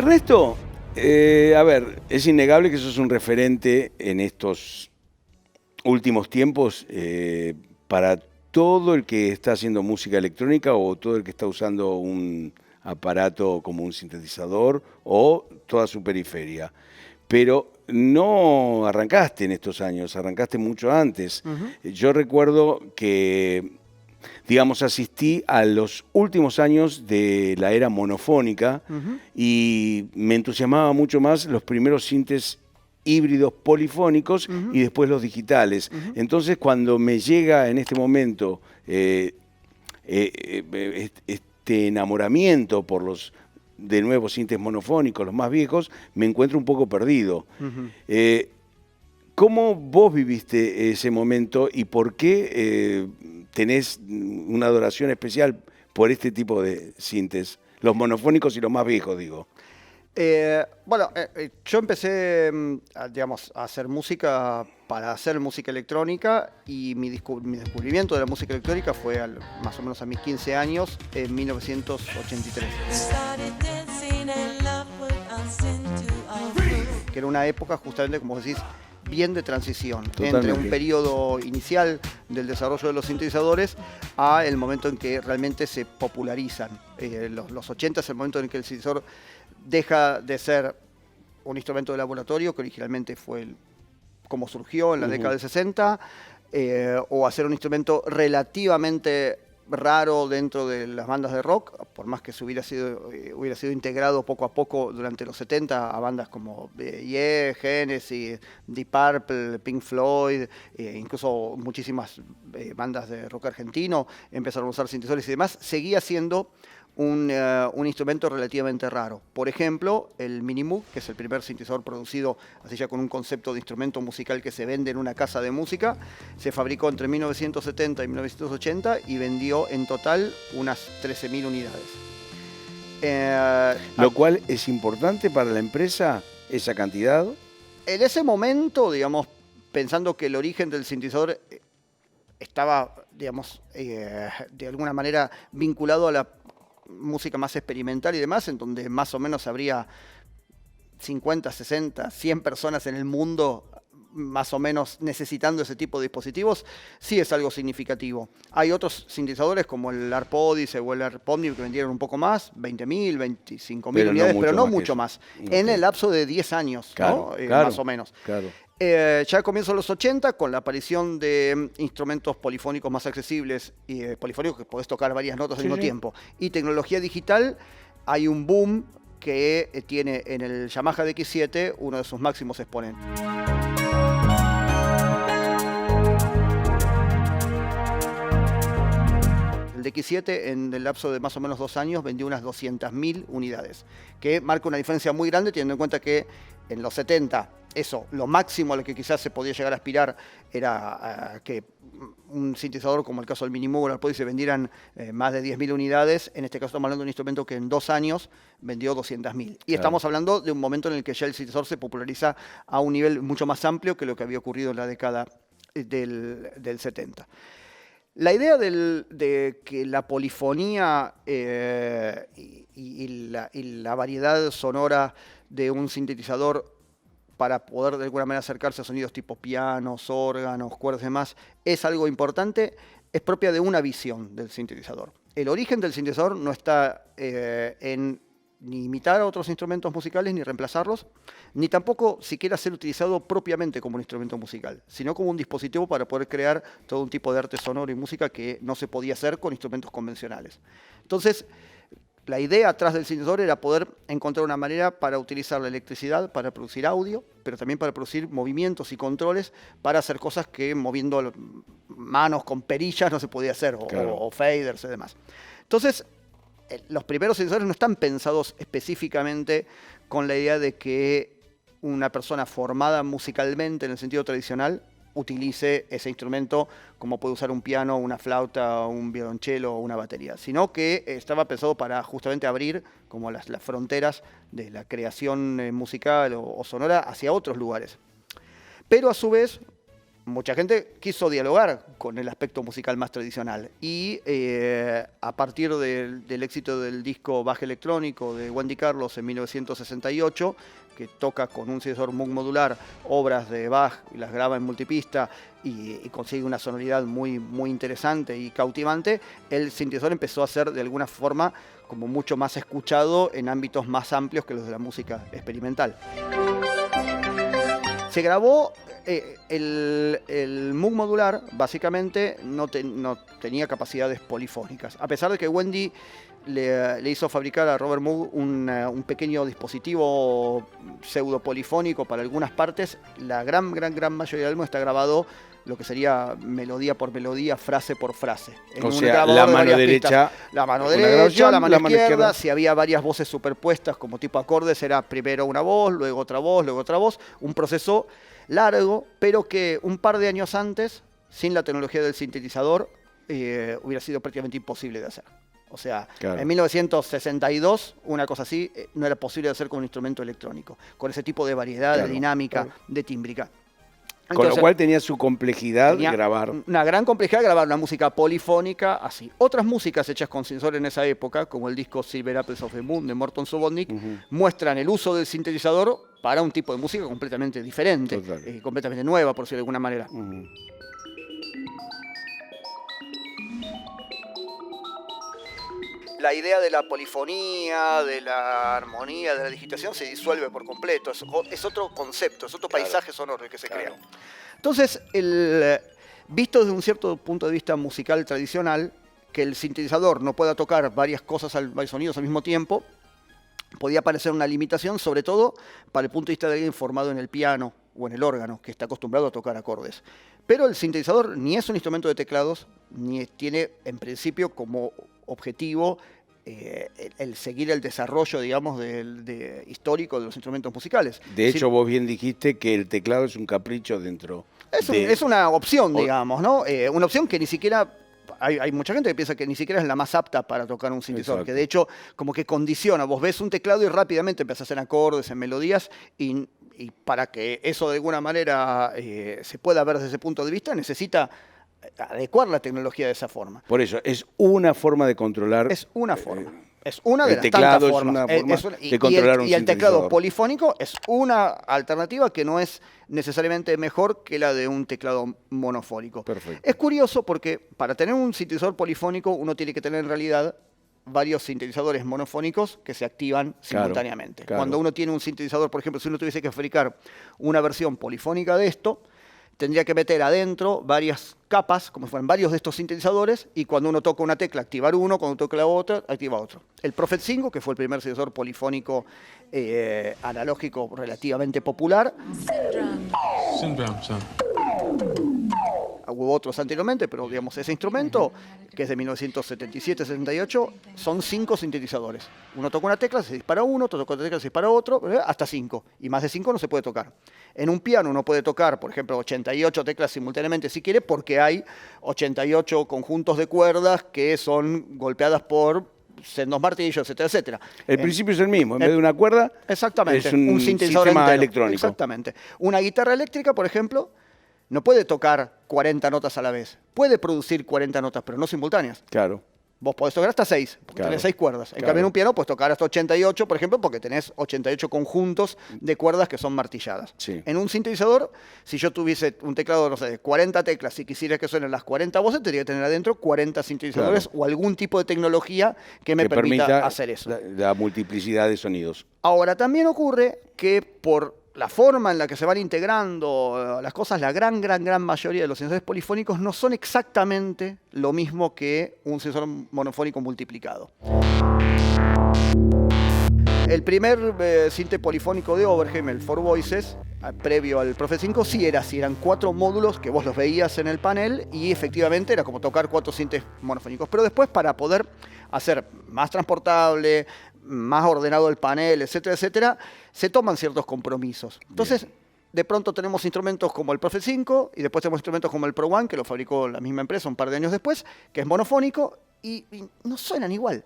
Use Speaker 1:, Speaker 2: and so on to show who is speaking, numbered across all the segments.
Speaker 1: Ernesto, a ver, es innegable que sos un referente en estos últimos tiempos para todo el que está haciendo música electrónica o todo el que está usando un aparato como un sintetizador o toda su periferia. Pero no arrancaste en estos años, arrancaste mucho antes. Yo recuerdo que, digamos, asistí a los últimos años de la era monofónica y me entusiasmaba mucho más los primeros sintes híbridos polifónicos y después los digitales. Entonces, cuando me llega en este momento este enamoramiento por los de nuevo sintes monofónicos, los más viejos, me encuentro un poco perdido. ¿Cómo vos viviste ese momento y por qué tenés una adoración especial por este tipo de sintes? Los monofónicos y los más viejos, digo.
Speaker 2: Yo empecé, digamos, a hacer música para hacer música electrónica y mi descubrimiento de la música electrónica fue más o menos a mis 15 años, en 1983. Que era una época, justamente, como decís, bien de transición. Totalmente. Entre un periodo inicial del desarrollo de los sintetizadores a el momento en que realmente se popularizan. Los 80 es el momento en que el sintetizador deja de ser un instrumento de laboratorio, que originalmente fue como surgió en la década del 60, o a ser un instrumento relativamente raro dentro de las bandas de rock, por más que se hubiera sido integrado poco a poco durante los 70 a bandas como Yeah, Genesis, Deep Purple, Pink Floyd, incluso muchísimas bandas de rock argentino empezaron a usar sintetizadores y demás. Seguía siendo un instrumento relativamente raro. Por ejemplo, el Minimoog, que es el primer sintetizador producido así ya con un concepto de instrumento musical que se vende en una casa de música, se fabricó entre 1970 y 1980 y vendió en total unas 13.000 unidades.
Speaker 1: Lo cual es importante para la empresa, esa cantidad.
Speaker 2: En ese momento, digamos, pensando que el origen del sintetizador estaba, digamos, de alguna manera vinculado a la música más experimental y demás, en donde más o menos habría 50, 60, 100 personas en el mundo más o menos necesitando ese tipo de dispositivos, sí es algo significativo. Hay otros sintetizadores como el ARP Odyssey o el ARP Omnium que vendieron un poco más, 20.000, 25.000 unidades, pero no mucho más. En el lapso de 10 años,
Speaker 1: claro,
Speaker 2: ¿no?
Speaker 1: Claro,
Speaker 2: más o menos.
Speaker 1: Claro.
Speaker 2: Ya a comienzos de los 80, con la aparición de instrumentos polifónicos más accesibles, y polifónicos que podés tocar varias notas al mismo tiempo, y tecnología digital, hay un boom que tiene en el Yamaha DX7 uno de sus máximos exponentes. El DX7 en el lapso de más o menos 2 años vendió unas 200.000 unidades, que marca una diferencia muy grande teniendo en cuenta que en los 70, lo máximo a lo que quizás se podía llegar a aspirar era que un sintetizador como el caso del Minimoog o el ARP Odyssey se vendieran más de 10.000 unidades. En este caso estamos hablando de un instrumento que en 2 años vendió 200.000. Y estamos hablando de un momento en el que ya el sintetizador se populariza a un nivel mucho más amplio que lo que había ocurrido en la década del 70. La idea de que la polifonía y la variedad sonora de un sintetizador para poder de alguna manera acercarse a sonidos tipo pianos, órganos, cuerdas y demás, es algo importante, es propia de una visión del sintetizador. El origen del sintetizador no está en ni imitar a otros instrumentos musicales, ni reemplazarlos, ni tampoco siquiera ser utilizado propiamente como un instrumento musical, sino como un dispositivo para poder crear todo un tipo de arte sonoro y música que no se podía hacer con instrumentos convencionales. Entonces, la idea atrás del sintetizador era poder encontrar una manera para utilizar la electricidad para producir audio, pero también para producir movimientos y controles para hacer cosas que moviendo manos con perillas no se podía hacer, o faders y demás. Entonces, los primeros sintetizadores no están pensados específicamente con la idea de que una persona formada musicalmente en el sentido tradicional utilice ese instrumento como puede usar un piano, una flauta, un violonchelo o una batería, sino que estaba pensado para justamente abrir como las fronteras de la creación musical o sonora hacia otros lugares. Pero a su vez, mucha gente quiso dialogar con el aspecto musical más tradicional y a partir del éxito del disco Bach Electrónico de Wendy Carlos en 1968, que toca con un sintetizador Moog modular obras de Bach y las graba en multipista y consigue una sonoridad muy, muy interesante y cautivante, el sintetizador empezó a ser de alguna forma como mucho más escuchado en ámbitos más amplios que los de la música experimental. Se grabó el Moog modular, básicamente no tenía capacidades polifónicas, a pesar de que Wendy le hizo fabricar a Robert Moog un pequeño dispositivo pseudo polifónico para algunas partes. La gran mayoría del álbum está grabado lo que sería melodía por melodía, frase por frase.
Speaker 1: O sea, la mano derecha,
Speaker 2: la mano derecha, la mano izquierda. Si había varias voces superpuestas como tipo acordes, era primero una voz, luego otra voz, luego otra voz. Un proceso largo, pero que un par de años antes, sin la tecnología del sintetizador, hubiera sido prácticamente imposible de hacer. O sea, en 1962, una cosa así, no era posible de hacer con un instrumento electrónico, con ese tipo de variedad, de dinámica, de tímbrica.
Speaker 1: Entonces, con lo cual tenía su complejidad grabar.
Speaker 2: Una gran complejidad grabar una música polifónica así. Otras músicas hechas con sintetizador en esa época, como el disco Silver Apples of the Moon de Morton Subotnick, muestran el uso del sintetizador para un tipo de música completamente diferente, completamente nueva, por decirlo de alguna manera. La idea de la polifonía, de la armonía, de la digitación se disuelve por completo. Es otro concepto, es otro paisaje sonoro el que se crea. Entonces, visto desde un cierto punto de vista musical tradicional, que el sintetizador no pueda tocar varios sonidos al mismo tiempo, podía parecer una limitación, sobre todo para el punto de vista de alguien formado en el piano o en el órgano, que está acostumbrado a tocar acordes. Pero el sintetizador ni es un instrumento de teclados, ni tiene en principio como objetivo el seguir el desarrollo, digamos, histórico de los instrumentos musicales.
Speaker 1: De hecho, vos bien dijiste que el teclado es un capricho dentro.
Speaker 2: Es una opción, digamos, ¿no? Una opción que ni siquiera... Hay mucha gente que piensa que ni siquiera es la más apta para tocar un sintetizador, que de hecho como que condiciona. Vos ves un teclado y rápidamente empezás a hacer acordes, en melodías, y para que eso de alguna manera se pueda ver desde ese punto de vista, necesita adecuar la tecnología de esa forma.
Speaker 1: Por eso, es una forma de controlar...
Speaker 2: Es una forma. Es una de las tantas formas.
Speaker 1: De controlar un
Speaker 2: y el teclado polifónico es una alternativa que no es necesariamente mejor que la de un teclado monofónico.
Speaker 1: Perfecto.
Speaker 2: Es curioso porque para tener un sintetizador polifónico uno tiene que tener en realidad varios sintetizadores monofónicos que se activan simultáneamente. Cuando uno tiene un sintetizador, por ejemplo, si uno tuviese que fabricar una versión polifónica de esto, tendría que meter adentro varias capas, como si fueran varios de estos sintetizadores, y cuando uno toca una tecla, activar uno, cuando toca la otra, activa otro. El Prophet 5, que fue el primer sintetizador polifónico analógico relativamente popular. Hubo otros anteriormente, pero digamos, ese instrumento, que es de 1977-78, son 5 sintetizadores. Uno toca una tecla, se dispara uno, otro toca otra tecla, se dispara otro, hasta 5. Y más de 5 no se puede tocar. En un piano uno puede tocar, por ejemplo, 88 teclas simultáneamente si quiere, porque hay 88 conjuntos de cuerdas que son golpeadas por sendos martillos, etcétera, etcétera.
Speaker 1: El principio es el mismo, en vez de una cuerda,
Speaker 2: exactamente,
Speaker 1: es un
Speaker 2: sintetizador
Speaker 1: sistema
Speaker 2: entero.
Speaker 1: electrónico.
Speaker 2: Exactamente. Una guitarra eléctrica, por ejemplo, no puede tocar 40 notas a la vez. Puede producir 40 notas, pero no simultáneas.
Speaker 1: Claro.
Speaker 2: Vos podés tocar hasta 6, porque tenés 6 cuerdas. En cambio, en un piano puedes tocar hasta 88, por ejemplo, porque tenés 88 conjuntos de cuerdas que son martilladas.
Speaker 1: Sí.
Speaker 2: En un sintetizador, si yo tuviese un teclado, no sé, de 40 teclas, si quisiera que suenen las 40 voces, tendría que tener adentro 40 sintetizadores o algún tipo de tecnología que me permita hacer eso.
Speaker 1: La multiplicidad de sonidos.
Speaker 2: Ahora, también ocurre que por la forma en la que se van integrando las cosas, la gran mayoría de los sintetizadores polifónicos no son exactamente lo mismo que un sintetizador monofónico multiplicado. El primer sinte polifónico de Oberheim, el Four Voices, previo al Prophet 5, sí era así, eran 4 módulos que vos los veías en el panel y efectivamente era como tocar 4 sintes monofónicos. Pero después, para poder hacer más transportable, más ordenado el panel, etcétera, etcétera, se toman ciertos compromisos. Entonces, de pronto tenemos instrumentos como el Prophet 5 y después tenemos instrumentos como el Pro One, que lo fabricó la misma empresa un par de años después, que es monofónico y no suenan igual.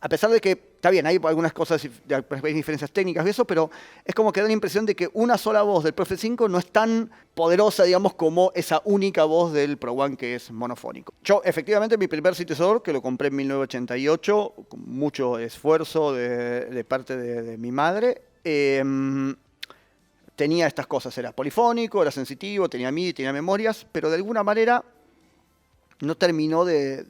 Speaker 2: a pesar de que, está bien, hay algunas cosas, hay diferencias técnicas y eso, pero es como que da la impresión de que una sola voz del Prophet 5 no es tan poderosa, digamos, como esa única voz del Pro One que es monofónico. Yo, efectivamente, mi primer sintetizador, que lo compré en 1988, con mucho esfuerzo de parte de mi madre, tenía estas cosas, era polifónico, era sensitivo, tenía MIDI, tenía memorias, pero de alguna manera no terminó de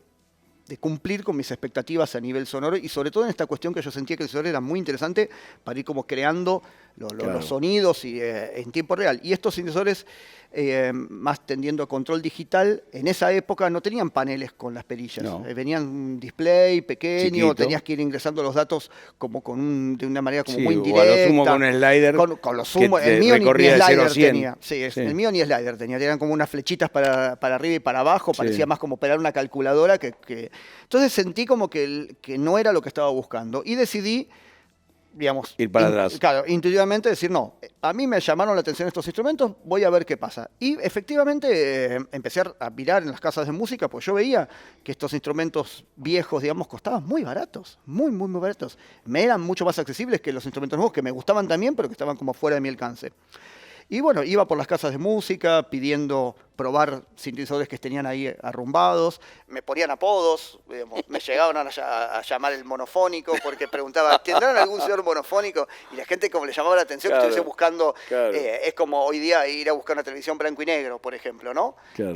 Speaker 2: cumplir con mis expectativas a nivel sonoro y sobre todo en esta cuestión que yo sentía que el sonoro era muy interesante para ir como creando los sonidos y, en tiempo real. Y estos sintetizadores, más tendiendo a control digital, en esa época no tenían paneles con las perillas.
Speaker 1: No.
Speaker 2: Venían un display pequeño,
Speaker 1: Chiquito.
Speaker 2: tenías que ir ingresando los datos como de una manera como
Speaker 1: Sí,
Speaker 2: muy
Speaker 1: o
Speaker 2: indirecta.
Speaker 1: a lo sumo con un slider
Speaker 2: Con lo sumo,
Speaker 1: que te
Speaker 2: el mío ni
Speaker 1: recorría de 0 a
Speaker 2: slider
Speaker 1: 100.
Speaker 2: tenía. Sí,
Speaker 1: Sí.
Speaker 2: el mío ni slider tenía. Tenían como unas flechitas para arriba y para abajo.
Speaker 1: Sí.
Speaker 2: Parecía más como operar una calculadora que... Entonces sentí como que no era lo que estaba buscando. Y decidí, digamos...
Speaker 1: Ir para atrás.
Speaker 2: Claro, intuitivamente decir, no, a mí me llamaron la atención estos instrumentos, voy a ver qué pasa. Y efectivamente empecé a mirar en las casas de música, pues yo veía que estos instrumentos viejos, digamos, costaban muy baratos, muy, muy, muy baratos. Me eran mucho más accesibles que los instrumentos nuevos, que me gustaban también, pero que estaban como fuera de mi alcance. Y bueno, iba por las casas de música pidiendo probar sintetizadores que tenían ahí arrumbados. Me ponían apodos, digamos, me llegaban a llamar el monofónico porque preguntaba, ¿tendrán algún señor monofónico? Y la gente como le llamaba la atención que estuviese buscando,
Speaker 1: claro.
Speaker 2: Es como hoy día ir a buscar una televisión blanco y negro, por ejemplo, ¿no?
Speaker 1: Claro.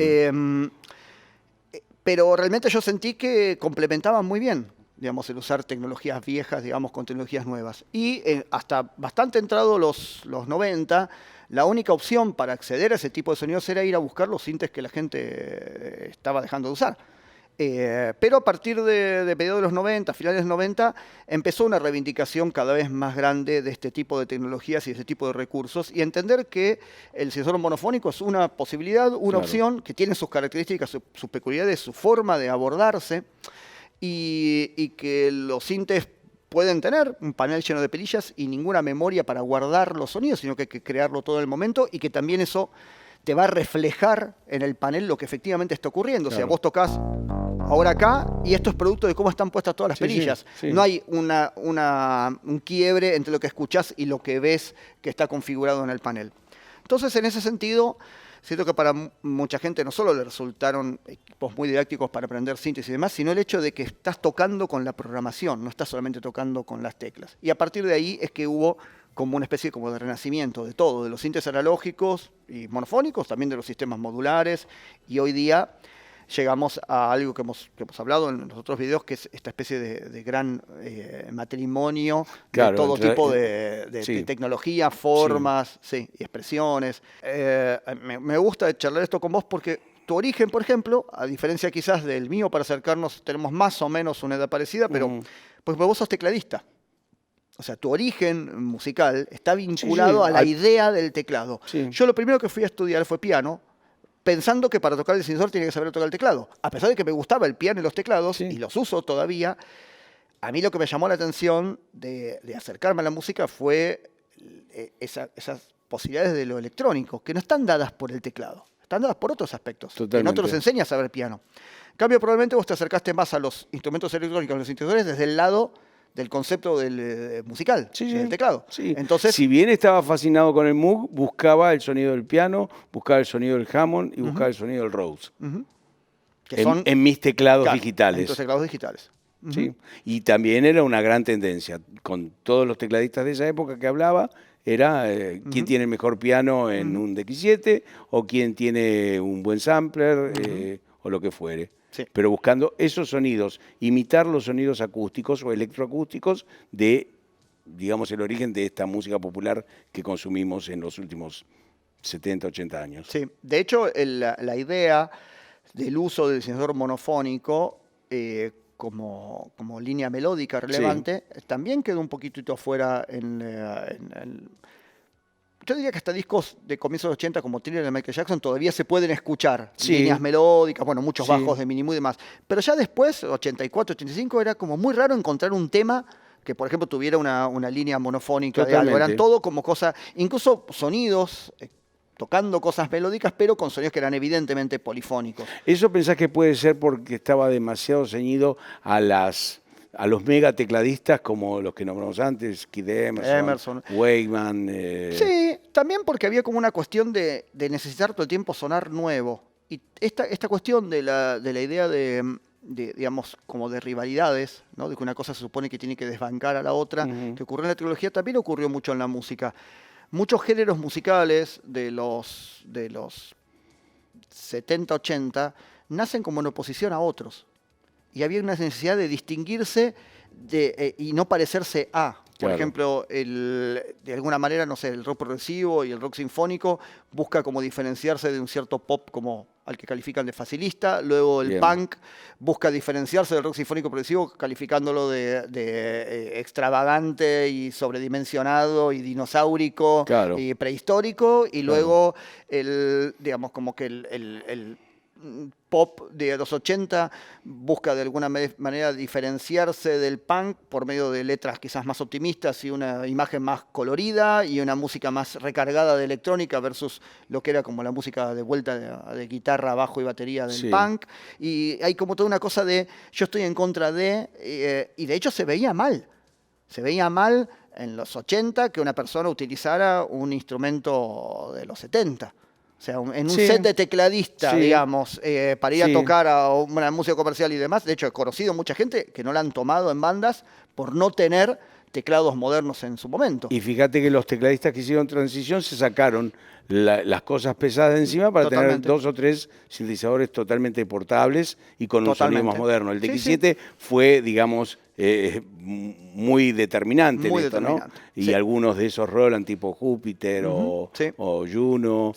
Speaker 2: Pero realmente yo sentí que complementaban muy bien, digamos, el usar tecnologías viejas, digamos, con tecnologías nuevas. Y hasta bastante entrado los 90, la única opción para acceder a ese tipo de sonidos era ir a buscar los sintes que la gente estaba dejando de usar. Pero a partir de mediados de los 90, finales de los 90, empezó una reivindicación cada vez más grande de este tipo de tecnologías y de este tipo de recursos y entender que el sintetizador monofónico es una posibilidad, una opción que tiene sus características, sus peculiaridades, su forma de abordarse y que los sintes pueden tener un panel lleno de perillas y ninguna memoria para guardar los sonidos, sino que hay que crearlo todo en el momento y que también eso te va a reflejar en el panel lo que efectivamente está ocurriendo.
Speaker 1: Claro.
Speaker 2: O sea, vos tocas ahora acá y esto es producto de cómo están puestas todas las perillas.
Speaker 1: Sí.
Speaker 2: No hay un quiebre entre lo que escuchás y lo que ves que está configurado en el panel. Entonces, en ese sentido, siento que para mucha gente no solo le resultaron equipos muy didácticos para aprender síntesis y demás, sino el hecho de que estás tocando con la programación, no estás solamente tocando con las teclas. Y a partir de ahí es que hubo como una especie como de renacimiento de todo, de los sintes analógicos y monofónicos, también de los sistemas modulares, y hoy día llegamos a algo que hemos hablado en los otros videos, que es esta especie de gran matrimonio de todo tipo de tecnología, formas y expresiones. Me gusta charlar esto con vos porque tu origen, por ejemplo, a diferencia quizás del mío, para acercarnos, tenemos más o menos una edad parecida, pero pues vos sos tecladista. O sea, tu origen musical está vinculado a la idea del teclado. Sí. Yo lo primero que fui a estudiar fue piano, pensando que para tocar el sintetizador tenía que saber tocar el teclado. A pesar de que me gustaba el piano y los teclados, y los uso todavía, a mí lo que me llamó la atención de acercarme a la música fue esas posibilidades de lo electrónico, que no están dadas por el teclado, están dadas por otros aspectos. Totalmente. Que no te los enseña a saber piano. En cambio, probablemente vos te acercaste más a los instrumentos electrónicos, a los sintetizadores, desde el lado del concepto del musical, del teclado.
Speaker 1: Sí.
Speaker 2: Entonces,
Speaker 1: si bien estaba fascinado con el Moog, buscaba el sonido del piano, buscaba el sonido del Hammond y buscaba el sonido del Rhodes.
Speaker 2: Que son,
Speaker 1: en mis teclados digitales.
Speaker 2: En tus teclados digitales.
Speaker 1: Sí. Y también era una gran tendencia. Con todos los tecladistas de esa época que hablaba, era quién tiene el mejor piano en un DX7 o quién tiene un buen sampler o lo que fuere. Sí. Pero buscando esos sonidos, imitar los sonidos acústicos o electroacústicos de, digamos, el origen de esta música popular que consumimos en los últimos 70, 80 años.
Speaker 2: Sí, de hecho, la idea del uso del sintetizador monofónico como línea melódica relevante también quedó un poquitito afuera yo diría que hasta discos de comienzos de 80 como Thriller de Michael Jackson todavía se pueden escuchar. Líneas melódicas, bueno, muchos bajos de Minimoog y demás. Pero ya después, 84, 85, era como muy raro encontrar un tema que, por ejemplo, tuviera una línea monofónica de algo. Eran todo como cosas, incluso sonidos, tocando cosas melódicas, pero con sonidos que eran evidentemente polifónicos.
Speaker 1: ¿Eso pensás que puede ser porque estaba demasiado ceñido a las a los mega tecladistas como los que nombramos antes, Keith Emerson, Wakeman.
Speaker 2: Sí, también porque había como una cuestión de necesitar todo el tiempo sonar nuevo. Y esta cuestión de la idea de, digamos, como de rivalidades, ¿no? De que una cosa se supone que tiene que desbancar a la otra, que ocurrió en la tecnología, también ocurrió mucho en la música. Muchos géneros musicales de los 70, 80 nacen como en oposición a otros. Y había una necesidad de distinguirse y no parecerse a. Por ejemplo, de alguna manera, no sé, el rock progresivo y el rock sinfónico busca como diferenciarse de un cierto pop como al que califican de facilista. Luego el punk busca diferenciarse del rock sinfónico progresivo calificándolo de extravagante y sobredimensionado y dinosaurico y prehistórico. Y luego, digamos, como que el pop de los 80 busca de alguna manera diferenciarse del punk por medio de letras quizás más optimistas y una imagen más colorida y una música más recargada de electrónica versus lo que era como la música de vuelta de guitarra, bajo y batería del punk. Y hay como toda una cosa de yo estoy en contra de, y de hecho se veía mal. Se veía mal en los 80 que una persona utilizara un instrumento de los 70. O sea, en un set de tecladista, digamos, para ir a tocar a una música comercial y demás. De hecho, he conocido mucha gente que no la han tomado en bandas por no tener teclados modernos en su momento.
Speaker 1: Y fíjate que los tecladistas que hicieron transición se sacaron las cosas pesadas de encima para tener 2 o 3 sintetizadores totalmente portables y con un sonido más moderno. El DX7 fue, digamos, muy determinante en esto, ¿no? Y algunos de esos Roland tipo Júpiter o Juno,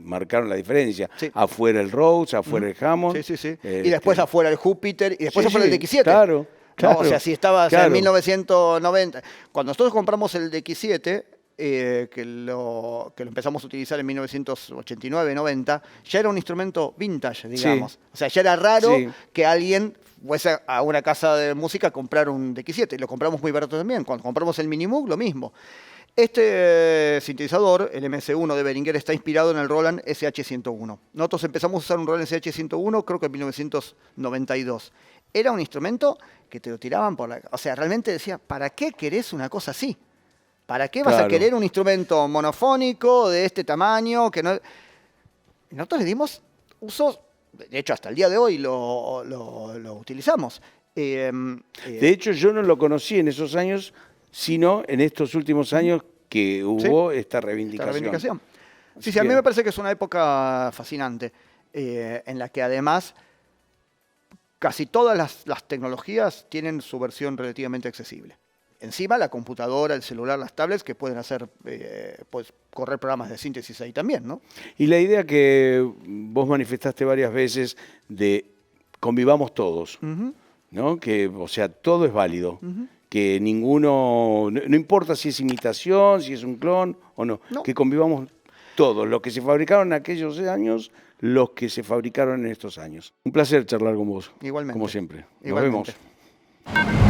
Speaker 1: marcaron la diferencia. Afuera el Rhodes, afuera el Hammond.
Speaker 2: Y después afuera el Júpiter y después afuera el DX7.
Speaker 1: Claro.
Speaker 2: ¿No? O sea, si estabas en 1990, cuando nosotros compramos el DX7, que lo empezamos a utilizar en 1989-90, ya era un instrumento vintage, digamos. O sea, ya era raro que alguien fuese a una casa de música a comprar un DX7. Lo compramos muy barato también. Cuando compramos el Minimoog, lo mismo. Este sintetizador, el MS1 de Behringer, está inspirado en el Roland SH101. Nosotros empezamos a usar un Roland SH101 creo que en 1992. Era un instrumento que te lo tiraban por la... O sea, realmente decía, ¿para qué querés una cosa así? ¿Para qué vas a querer un instrumento monofónico de este tamaño? Que no... Nosotros le dimos usos, de hecho hasta el día de hoy lo utilizamos.
Speaker 1: De hecho yo no lo conocí en esos años, sino en estos últimos años que hubo esta reivindicación.
Speaker 2: Sí, a mí me parece que es una época fascinante, en la que además casi todas las tecnologías tienen su versión relativamente accesible. Encima la computadora, el celular, las tablets que pueden hacer, pues, correr programas de síntesis ahí también, ¿no?
Speaker 1: Y la idea que vos manifestaste varias veces de convivamos todos, ¿no? Que, o sea, todo es válido. Que ninguno, no importa si es imitación, si es un clon o no, que convivamos todos, los que se fabricaron en aquellos años, los que se fabricaron en estos años. Un placer charlar con vos.
Speaker 2: Igualmente.
Speaker 1: Como siempre. Nos
Speaker 2: Igualmente.
Speaker 1: vemos.